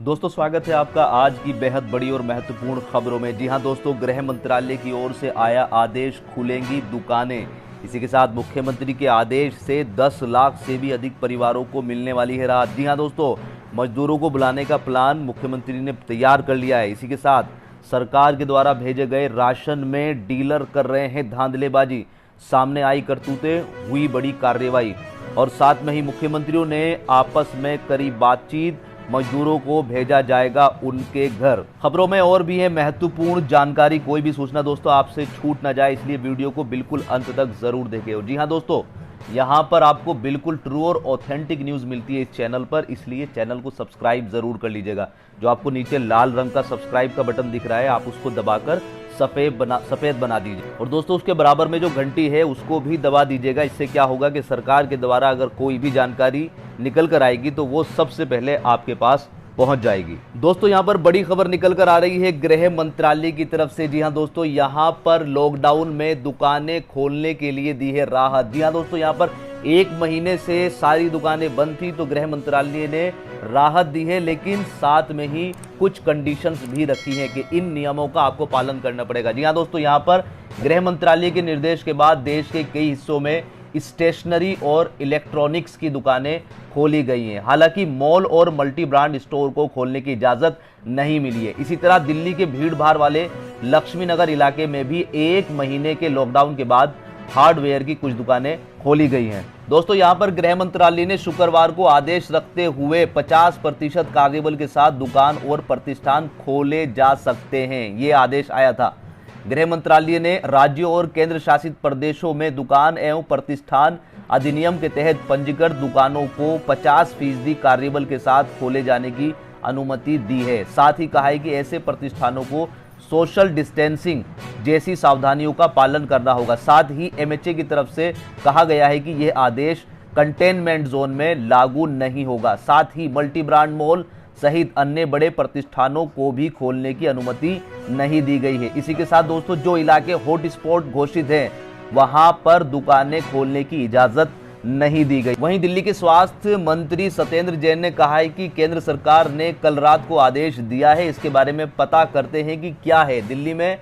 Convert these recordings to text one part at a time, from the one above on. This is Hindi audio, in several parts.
दोस्तों स्वागत है आपका आज की बेहद बड़ी और महत्वपूर्ण खबरों में। जी हां दोस्तों, गृह मंत्रालय की ओर से आया आदेश, खुलेंगी दुकानें। इसी के साथ मुख्यमंत्री के आदेश से 10 लाख से भी अधिक परिवारों को मिलने वाली है राहत। जी हां दोस्तों, मजदूरों को बुलाने का प्लान मुख्यमंत्री ने तैयार कर लिया है। इसी के साथ सरकार के द्वारा भेजे गए राशन में डीलर कर रहे हैं धांधलेबाजी, सामने आई करतूतें, हुई बड़ी कार्रवाई। और साथ में ही मुख्यमंत्रियों ने आपस में करी बातचीत, मजदूरों को भेजा जाएगा उनके घर। खबरों में और भी है महत्वपूर्ण जानकारी, कोई भी सूचना दोस्तों आपसे छूट ना जाए, इसलिए वीडियो को बिल्कुल अंत तक जरूर देखें। जी हां दोस्तों, यहां पर आपको बिल्कुल ट्रू और ऑथेंटिक न्यूज मिलती है इस चैनल पर, इसलिए चैनल को सब्सक्राइब जरूर कर लीजिएगा। जो आपको नीचे लाल रंग का सब्सक्राइब का बटन दिख रहा है, आप उसको दबाकर सफेद बना दीजिए। और दोस्तों उसके बराबर में जो घंटी है उसको भी दबा दीजिएगा। इससे क्या होगा कि सरकार के द्वारा अगर कोई भी जानकारी निकल कर आएगी तो वो सबसे पहले आपके पास पहुंच जाएगी। दोस्तों यहां पर बड़ी खबर निकल कर आ रही है गृह मंत्रालय की तरफ से। जी हां दोस्तों, यहां पर लॉकडाउन में दुकानें खोलने के लिए दी है राहत। जी हां दोस्तों, यहां पर 1 महीने से सारी दुकानें बंद थी तो गृह मंत्रालय ने राहत दी है, लेकिन साथ में ही कुछ कंडीशंस भी रखी हैं कि इन नियमों का आपको पालन करना पड़ेगा। जी हां दोस्तों, यहां पर गृह मंत्रालय के निर्देश के बाद देश के कई हिस्सों में स्टेशनरी और इलेक्ट्रॉनिक्स की दुकानें खोली गई हैं। हालांकि मॉल और मल्टी ब्रांड स्टोर को खोलने की इजाजत नहीं मिली है। इसी तरह दिल्ली के भीड़ भाड़ वाले लक्ष्मी नगर इलाके में भी 1 महीने के लॉकडाउन के बाद हार्डवेयर की कुछ दुकानें खोली गई हैं। दोस्तों यहां पर गृह मंत्रालय ने शुक्रवार को आदेश रखते हुए 50% कार्यबल के साथ दुकान और प्रतिष्ठान खोले जा सकते हैं, ये आदेश आया था। गृह मंत्रालय ने राज्यों और केंद्र शासित प्रदेशों में दुकान एवं प्रतिष्ठान अधिनियम के तहत पंजीकृत दुकानों को 50% कार्यबल के साथ खोले जाने की अनुमति दी है। साथ ही कहा है कि ऐसे प्रतिष्ठानों को सोशल डिस्टेंसिंग जैसी सावधानियों का पालन करना होगा। साथ ही एमएचए की तरफ से कहा गया है कि यह आदेश कंटेनमेंट जोन में लागू नहीं होगा। साथ ही मल्टी ब्रांड मॉल सहित अन्य बड़े प्रतिष्ठानों को भी खोलने की अनुमति नहीं दी गई है। इसी के साथ दोस्तों जो इलाके हॉटस्पॉट घोषित हैं वहां पर दुकानें खोलने की इजाजत नहीं दी गई। वहीं दिल्ली के स्वास्थ्य मंत्री सत्येंद्र जैन ने कहा है कि केंद्र सरकार ने कल रात को आदेश दिया है। इसके बारे में पता करते हैं कि क्या है। दिल्ली में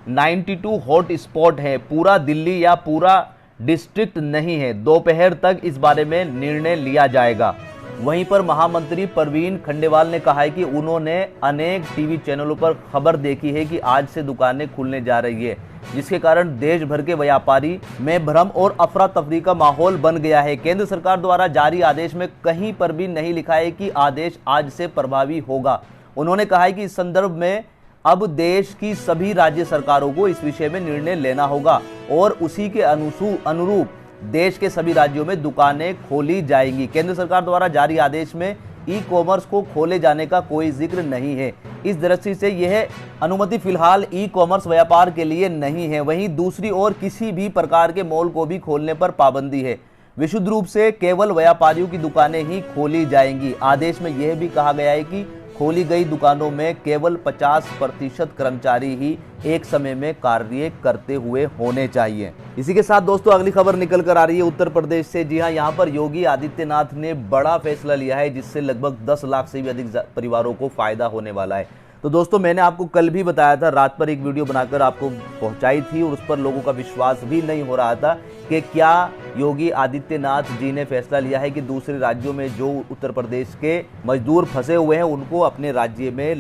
92 हॉट स्पॉट है, पूरा दिल्ली या पूरा डिस्ट्रिक्ट नहीं है। दोपहर तक इस बारे में निर्णय लिया जाएगा। वहीं पर महामंत्री प्रवीण खंडेवाल ने कहा है कि उन्होंने अनेक टीवी चैनलों पर खबर देखी है कि आज से दुकानें खुलने जा रही है, जिसके कारण देश भर के व्यापारी में भ्रम और अफरा तफरी का माहौल बन गया है। केंद्र सरकार द्वारा जारी आदेश में कहीं पर भी नहीं लिखा है कि आदेश आज से प्रभावी होगा। उन्होंने कहा है कि इस संदर्भ में अब देश की सभी राज्य सरकारों को इस विषय में निर्णय लेना होगा और उसी के अनुरूप देश के सभी राज्यों में दुकानें खोली जाएंगी। केंद्र सरकार द्वारा जारी आदेश में ई कॉमर्स को खोले जाने का कोई जिक्र नहीं है। इस दृष्टि से यह अनुमति फिलहाल ई कॉमर्स व्यापार के लिए नहीं है। वहीं दूसरी ओर किसी भी प्रकार के मॉल को भी खोलने पर पाबंदी है। विशुद्ध रूप से केवल व्यापारियों की दुकानें ही खोली जाएंगी। आदेश में यह भी कहा गया है कि खोली गई दुकानों में केवल 50% कर्मचारी ही एक समय में कार्य करते हुए होने चाहिए। इसी के साथ दोस्तों अगली खबर निकल कर आ रही है उत्तर प्रदेश से। जी हां, यहां पर योगी आदित्यनाथ ने बड़ा फैसला लिया है जिससे लगभग 10 लाख से भी अधिक परिवारों को फायदा होने वाला है। तो दोस्तों मैंने आपको कल भी बताया था, रात पर एक वीडियो बनाकर आपको पहुंचाई थी और उस पर लोगों का विश्वास भी नहीं हो रहा था कि क्या योगी आदित्यनाथ जी ने फैसला लिया है कि दूसरे राज्यों में जो उत्तर प्रदेश के मजदूर फंसे हुए हैं उनको अपने राज्य में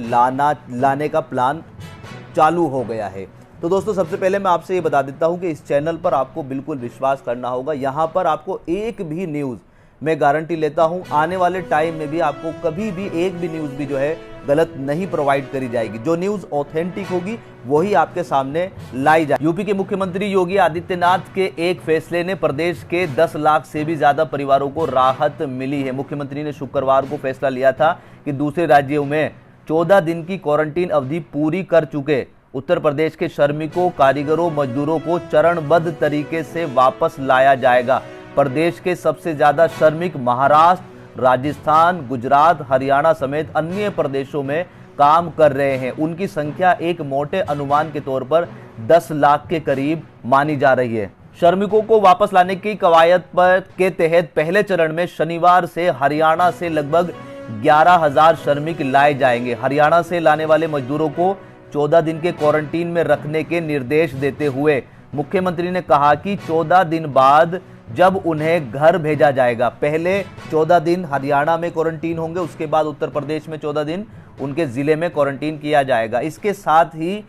लाने का प्लान चालू हो गया है। तो दोस्तों सबसे पहले मैं आपसे ये बता देता हूं कि इस चैनल पर आपको बिल्कुल विश्वास करना होगा। यहां पर आपको एक भी न्यूज़, मैं गारंटी लेता हूं आने वाले टाइम में भी आपको कभी भी एक भी न्यूज़ भी जो है गलत नहीं प्रोवाइड करी जाएगी। जो न्यूज़ ऑथेंटिक होगी वही आपके सामने लाई जाए। यूपी के मुख्यमंत्री योगी आदित्यनाथ के एक फैसले ने प्रदेश के 10 लाख से भी ज्यादा परिवारों को राहत मिली है। मुख्यमंत्री ने शुक्रवार को फैसला लिया था कि दूसरे राज्यों में 14 दिन की क्वारंटीन अवधि पूरी कर चुके उत्तर प्रदेश के श्रमिकों, कारीगरों, मजदूरों को चरणबद्ध तरीके से वापस लाया जाएगा। प्रदेश के सबसे ज्यादा श्रमिक महाराष्ट्र, राजस्थान, गुजरात, हरियाणा समेत अन्य प्रदेशों में काम कर रहे हैं। उनकी संख्या एक मोटे अनुमान के तौर पर 10 लाख के करीब मानी जा रही है। श्रमिकों को वापस लाने की कवायद के तहत पहले चरण में शनिवार से हरियाणा से लगभग 11,000 श्रमिक लाए जाएंगे। हरियाणा से लाने वाले मजदूरों को 14 दिन के क्वारंटीन में रखने के निर्देश देते हुए मुख्यमंत्री ने कहा कि 14 दिन बाद जब उन्हें घर भेजा जाएगा, पहले 14 दिन हरियाणा में क्वारंटीन होंगे, उसके बाद उत्तर प्रदेश में 14 दिन उनके जिले में क्वारंटीन किया जाएगा। इसके साथ ही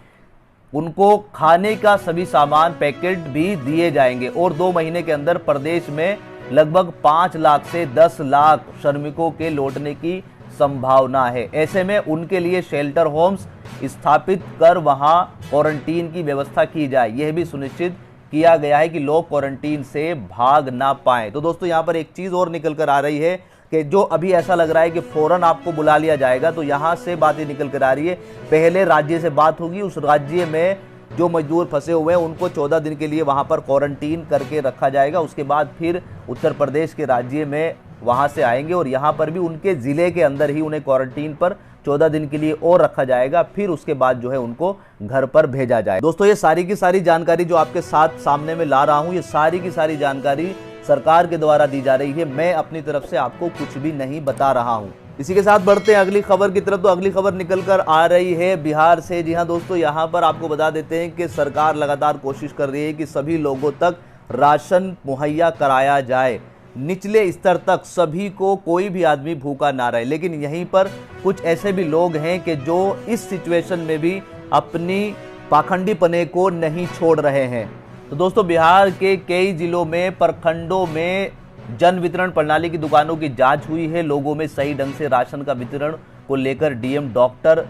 उनको खाने का सभी सामान पैकेट भी दिए जाएंगे और 2 महीने के अंदर प्रदेश में लगभग 5 लाख से 10 लाख श्रमिकों के लौटने की संभावना है। ऐसे में उनके लिए शेल्टर होम्स स्थापित कर वहां क्वारंटीन की व्यवस्था की जाए। यह भी सुनिश्चित किया गया है कि लोग क्वारंटीन से भाग ना पाएं। तो दोस्तों यहाँ पर एक चीज और निकल कर आ रही है कि जो अभी ऐसा लग रहा है कि फौरन आपको बुला लिया जाएगा, तो यहाँ से बात ये निकल कर आ रही है, पहले राज्य से बात होगी, उस राज्य में जो मजदूर फंसे हुए हैं उनको 14 दिन के लिए वहां पर क्वारंटीन करके रखा जाएगा। उसके बाद फिर उत्तर प्रदेश के राज्य में वहां से आएंगे और यहाँ पर भी उनके जिले के अंदर ही उन्हें क्वारंटीन पर 14 दिन के लिए और रखा जाएगा। फिर उसके बाद जो है उनको घर पर भेजा जाए। दोस्तों ये सारी की सारी जानकारी जो आपके साथ सामने में ला रहा हूं, ये सारी की सारी जानकारी सरकार के द्वारा दी जा रही है। मैं अपनी तरफ से आपको कुछ भी नहीं बता रहा हूं। इसी के साथ बढ़ते हैं अगली खबर की तरफ। तो अगली खबर निकल कर आ रही है बिहार से। जी हाँ दोस्तों, यहाँ पर आपको बता देते हैं कि सरकार लगातार कोशिश कर रही है कि सभी लोगों तक राशन मुहैया कराया जाए, निचले स्तर तक सभी को, कोई भी आदमी भूखा ना रहे। लेकिन यहीं पर कुछ ऐसे भी लोग हैं कि जो इस सिचुएशन में भी अपनी पाखंडीपने को नहीं छोड़ रहे हैं। तो दोस्तों बिहार के कई जिलों में, प्रखंडों में जन वितरण प्रणाली की दुकानों की जांच हुई है। लोगों में सही ढंग से राशन का वितरण को लेकर डीएम डॉक्टर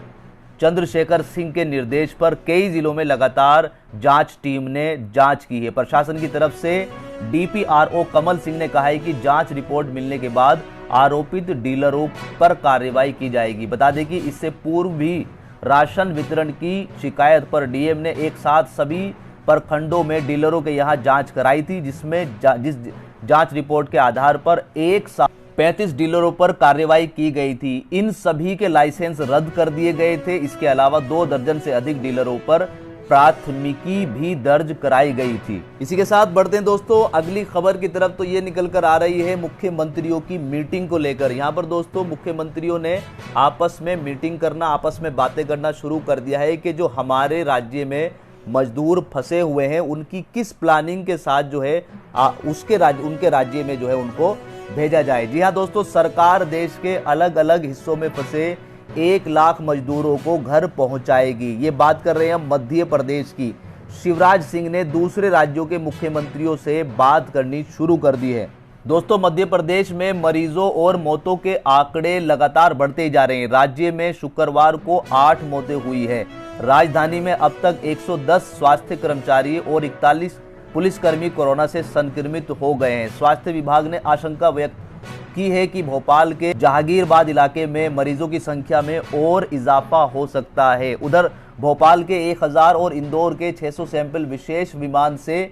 चंद्रशेखर सिंह के निर्देश पर कई जिलों में लगातार जांच टीम ने जांच की है। प्रशासन की तरफ से डीपीआरओ कमल सिंह ने कहा है कि जांच रिपोर्ट मिलने के बाद आरोपित डीलरों पर कार्रवाई की जाएगी। बता दें कि इससे पूर्व भी राशन वितरण की शिकायत पर डीएम ने एक साथ सभी प्रखंडों में डीलरों के यहां जांच कराई थी, जिसमें जिस जांच रिपोर्ट के आधार पर एक साथ 35 डीलरों पर कार्रवाई की गई थी। इन सभी के लाइसेंस रद्द कर दिए गए थे। इसके अलावा 2 दर्जन से अधिक डीलरों पर प्राथमिकी भी दर्ज कराई गई थी। इसी के साथ बढ़ते हैं दोस्तों अगली खबर की तरफ। तो ये निकल कर आ रही है मुख्यमंत्रियों की मीटिंग को लेकर। यहाँ पर दोस्तों मुख्यमंत्रियों ने आपस में मीटिंग करना, आपस में बातें करना शुरू कर दिया है कि जो हमारे राज्य में मजदूर फंसे हुए हैं उनकी किस प्लानिंग के साथ जो है उनके राज्य में जो है उनको भेजा जाए। जी हाँ दोस्तों, सरकार देश के अलग अलग हिस्सों में फंसे 1 लाख मजदूरों को घर पहुंचाएगी। ये बात कर रहे हैं हम मध्य प्रदेश की। शिवराज सिंह ने दूसरे राज्यों के मुख्यमंत्रियों से बात करनी शुरू कर दी है। दोस्तों मध्य प्रदेश में मरीजों और मौतों के आंकड़े लगातार बढ़ते जा रहे हैं। राज्य में शुक्रवार को 8 मौतें हुई है। राजधानी में अब तक 110 स्वास्थ्य कर्मचारी और 41 पुलिसकर्मी कोरोना से संक्रमित हो गए हैं। स्वास्थ्य विभाग ने आशंका व्यक्त की है कि भोपाल के जहांगीरबाद इलाके में मरीजों की संख्या में और इजाफा हो सकता है। उधर भोपाल के 1000 और इंदौर के 600 सैंपल विशेष विमान से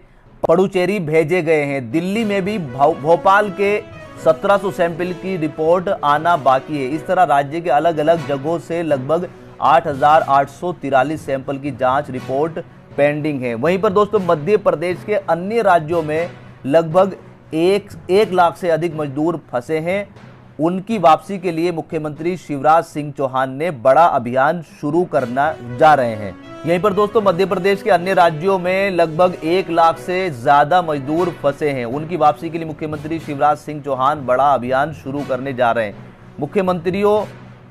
पुडुचेरी भेजे गए हैं। दिल्ली में भी भोपाल के 1700 सैंपल की रिपोर्ट आना बाकी है। इस तरह राज्य के अलग अलग जगहों से लगभग 8,843 सैंपल की जांच रिपोर्ट पेंडिंग है। वहीं पर दोस्तों मध्य प्रदेश के अन्य राज्यों में लगभग 1 लाख से अधिक मजदूर फंसे हैं। उनकी वापसी के लिए मुख्यमंत्री शिवराज सिंह चौहान ने बड़ा अभियान शुरू करना जा रहे हैं। यहीं पर दोस्तों मध्य प्रदेश के अन्य राज्यों में लगभग 1 लाख से ज्यादा मजदूर फंसे हैं। उनकी वापसी के लिए मुख्यमंत्री शिवराज सिंह चौहान बड़ा अभियान शुरू करने जा रहे हैं।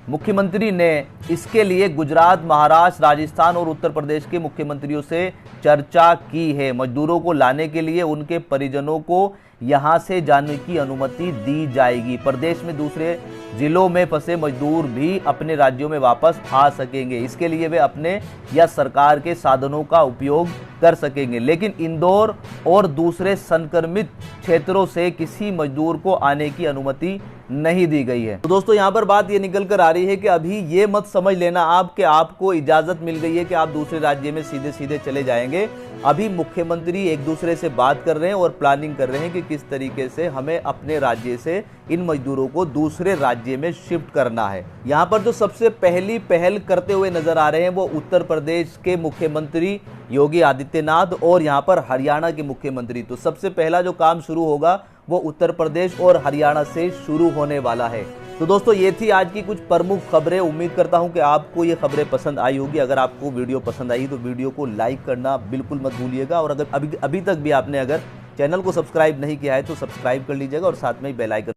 मुख्यमंत्री ने इसके लिए गुजरात, महाराष्ट्र, राजस्थान और उत्तर प्रदेश के मुख्यमंत्रियों से चर्चा की है। मजदूरों को लाने के लिए उनके परिजनों को यहां से जाने की अनुमति दी जाएगी। प्रदेश में दूसरे जिलों में फंसे मजदूर भी अपने राज्यों में वापस आ सकेंगे। इसके लिए वे अपने या सरकार के साधनों का उपयोग कर सकेंगे। लेकिन इंदौर और दूसरे संक्रमित क्षेत्रों से किसी मजदूर को आने की अनुमति नहीं दी गई है। तो दोस्तों यहाँ पर बात ये निकल कर आ रही है कि अभी ये मत समझ लेना आप कि आपको इजाजत मिल गई है कि आप दूसरे राज्य में सीधे सीधे चले जाएंगे। अभी मुख्यमंत्री एक दूसरे से बात कर रहे हैं और प्लानिंग कर रहे हैं कि किस तरीके से हमें अपने राज्य से इन मजदूरों को दूसरे राज्य में शिफ्ट करना है। यहाँ पर जो सबसे पहली पहल करते हुए नजर आ रहे हैं वो उत्तर प्रदेश के मुख्यमंत्री योगी आदित्यनाथ और यहाँ पर हरियाणा के मुख्यमंत्री। तो सबसे पहला जो काम शुरू होगा वो उत्तर प्रदेश और हरियाणा से शुरू होने वाला है। तो दोस्तों ये थी आज की कुछ प्रमुख खबरें। उम्मीद करता हूं कि आपको ये खबरें पसंद आई होगी। अगर आपको वीडियो पसंद आई तो वीडियो को लाइक करना बिल्कुल मत भूलिएगा, और अगर अभी तक भी आपने अगर चैनल को सब्सक्राइब नहीं किया है तो सब्सक्राइब कर लीजिएगा और साथ में बेल आइकन